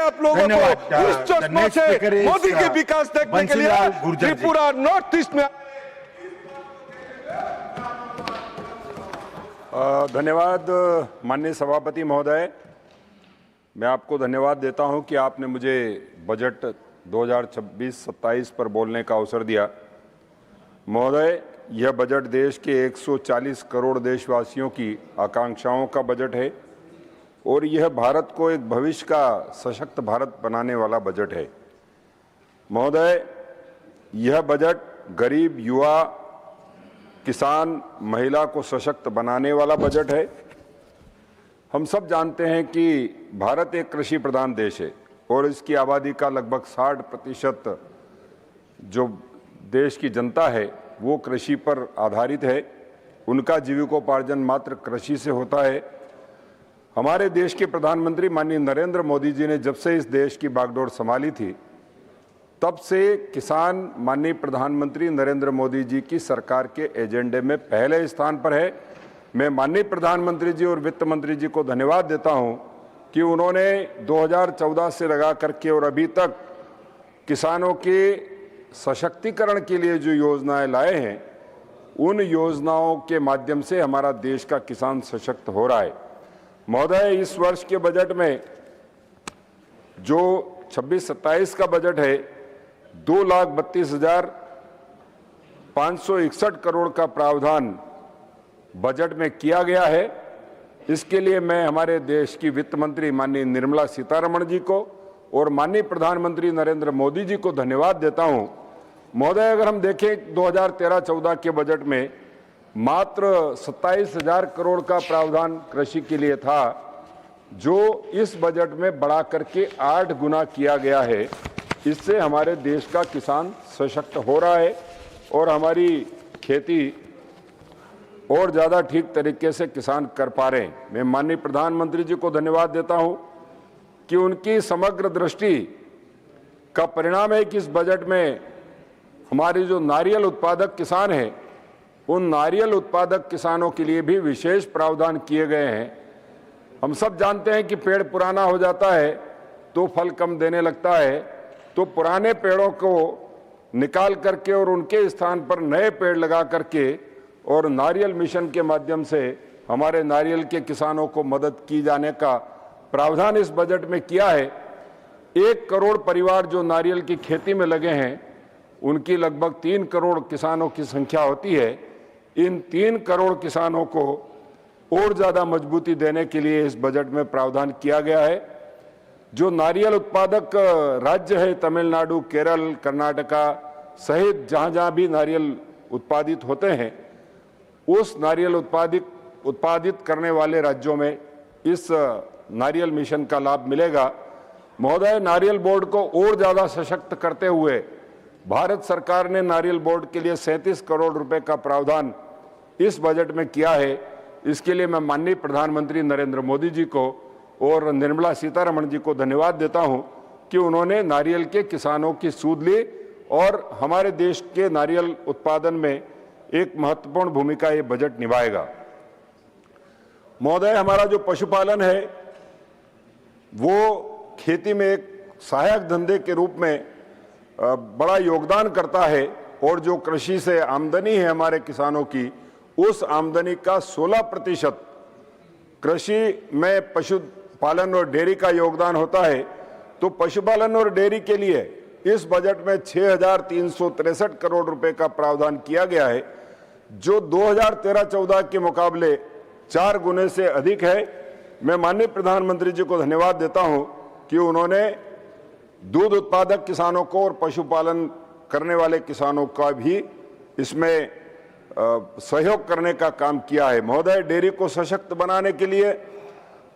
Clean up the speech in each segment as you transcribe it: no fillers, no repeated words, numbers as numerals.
आप लोगों को उस चश्मा से मोदी के विकास देखने के लिए त्रिपुरा नॉर्थ ईस्ट में। धन्यवाद माननीय सभापति महोदय। मैं आपको धन्यवाद देता हूं कि आपने मुझे बजट 2026-27 पर बोलने का अवसर दिया। महोदय, यह बजट देश के 140 करोड़ देशवासियों की आकांक्षाओं का बजट है और यह भारत को एक भविष्य का सशक्त भारत बनाने वाला बजट है। महोदय, यह बजट गरीब, युवा, किसान, महिला को सशक्त बनाने वाला बजट है। हम सब जानते हैं कि भारत एक कृषि प्रधान देश है और इसकी आबादी का लगभग 60% जो देश की जनता है वो कृषि पर आधारित है। उनका जीविकोपार्जन मात्र कृषि से होता है। हमारे देश के प्रधानमंत्री माननीय नरेंद्र मोदी जी ने जब से इस देश की बागडोर संभाली थी, तब से किसान माननीय प्रधानमंत्री नरेंद्र मोदी जी की सरकार के एजेंडे में पहले स्थान पर है। मैं माननीय प्रधानमंत्री जी और वित्त मंत्री जी को धन्यवाद देता हूं कि उन्होंने 2014 से लगा करके और अभी तक किसानों के सशक्तिकरण के लिए जो योजनाएं लाए हैं, उन योजनाओं के माध्यम से हमारा देश का किसान सशक्त हो रहा है। महोदय, इस वर्ष के बजट में जो 26-27 का बजट है, 2,32,561 करोड़ का प्रावधान बजट में किया गया है। इसके लिए मैं हमारे देश की वित्त मंत्री माननीय निर्मला सीतारमण जी को और माननीय प्रधानमंत्री नरेंद्र मोदी जी को धन्यवाद देता हूं। महोदय, अगर हम देखें 2013-14 के बजट में मात्र 27,000 करोड़ का प्रावधान कृषि के लिए था, जो इस बजट में बढ़ा करके 8 गुना किया गया है। इससे हमारे देश का किसान सशक्त हो रहा है और हमारी खेती और ज़्यादा ठीक तरीके से किसान कर पा रहे हैं। मैं माननीय प्रधानमंत्री जी को धन्यवाद देता हूं कि उनकी समग्र दृष्टि का परिणाम है कि इस बजट में हमारे जो नारियल उत्पादक किसान हैं, उन नारियल उत्पादक किसानों के लिए भी विशेष प्रावधान किए गए हैं। हम सब जानते हैं कि पेड़ पुराना हो जाता है तो फल कम देने लगता है, तो पुराने पेड़ों को निकाल करके और उनके स्थान पर नए पेड़ लगा करके और नारियल मिशन के माध्यम से हमारे नारियल के किसानों को मदद की जाने का प्रावधान इस बजट में किया है। 1 करोड़ परिवार जो नारियल की खेती में लगे हैं, उनकी लगभग 3 करोड़ किसानों की संख्या होती है। इन 3 करोड़ किसानों को और ज़्यादा मजबूती देने के लिए इस बजट में प्रावधान किया गया है। जो नारियल उत्पादक राज्य है, तमिलनाडु, केरल, कर्नाटका सहित जहाँ भी नारियल उत्पादित होते हैं, उस नारियल उत्पादित करने वाले राज्यों में इस नारियल मिशन का लाभ मिलेगा। महोदय, नारियल बोर्ड को और ज़्यादा सशक्त करते हुए भारत सरकार ने नारियल बोर्ड के लिए 37 करोड़ रुपए का प्रावधान इस बजट में किया है। इसके लिए मैं माननीय प्रधानमंत्री नरेंद्र मोदी जी को और निर्मला सीतारमण जी को धन्यवाद देता हूं कि उन्होंने नारियल के किसानों की सूध ली और हमारे देश के नारियल उत्पादन में एक महत्वपूर्ण भूमिका ये बजट निभाएगा। महोदय, हमारा जो पशुपालन है वो खेती में एक सहायक धंधे के रूप में बड़ा योगदान करता है और जो कृषि से आमदनी है हमारे किसानों की, उस आमदनी का 16% कृषि में पशुपालन और डेयरी का योगदान होता है। तो पशुपालन और डेयरी के लिए इस बजट में 6,363 करोड़ रुपए का प्रावधान किया गया है, जो 2013-14 के मुकाबले 4 गुने से अधिक है। मैं माननीय प्रधानमंत्री जी को धन्यवाद देता हूं कि उन्होंने दूध उत्पादक किसानों को और पशुपालन करने वाले किसानों का भी इसमें सहयोग करने का काम किया है। महोदय, डेयरी को सशक्त बनाने के लिए,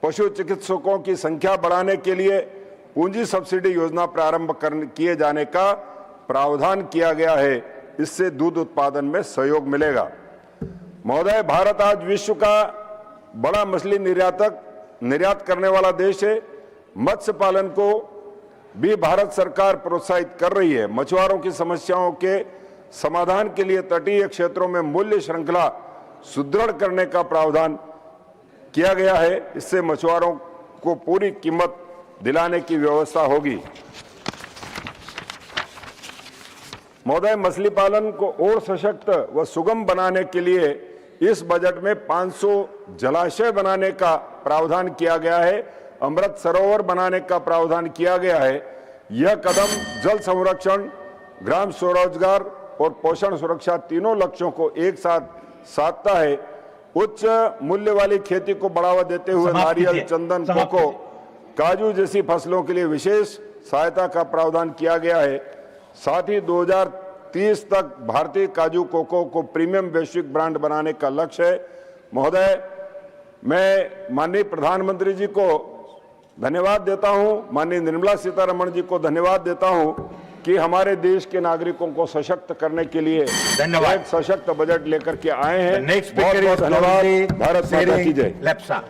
पशु चिकित्सकों की संख्या बढ़ाने के लिए पूंजी सब्सिडी योजना प्रारंभ किए जाने का प्रावधान किया गया है। इससे दूध उत्पादन में सहयोग मिलेगा। महोदय, भारत आज विश्व का बड़ा मछली निर्यात करने वाला देश है। मत्स्य पालन को भी भारत सरकार प्रोत्साहित कर रही है। मछुआरों की समस्याओं के समाधान के लिए तटीय क्षेत्रों में मूल्य श्रृंखला सुदृढ़ करने का प्रावधान किया गया है। इससे मछुआरों को पूरी कीमत दिलाने की व्यवस्था होगी। महोदय, मछली पालन को और सशक्त व सुगम बनाने के लिए इस बजट में 500 जलाशय बनाने का प्रावधान किया गया है, अमृत सरोवर बनाने का प्रावधान किया गया है। यह कदम जल संरक्षण, ग्राम स्वरोजगार और पोषण सुरक्षा तीनों लक्ष्यों को एक साथ साधता है। उच्च मूल्य वाली खेती को बढ़ावा देते हुए नारियल, चंदन, कोको, काजू जैसी फसलों के लिए विशेष सहायता का प्रावधान किया गया है। साथ ही 2030 तक भारतीय काजू कोको को प्रीमियम वैश्विक ब्रांड बनाने का लक्ष्य है। महोदय, मैं माननीय प्रधानमंत्री जी को धन्यवाद देता हूं, माननीय निर्मला सीतारमण जी को धन्यवाद देता हूं कि हमारे देश के नागरिकों को सशक्त करने के लिए धन्यवाद। एक सशक्त बजट लेकर के आए हैं। नेक्स्ट बहुत बहुत धन्यवाद। भारत माता की जय। लेप्सा।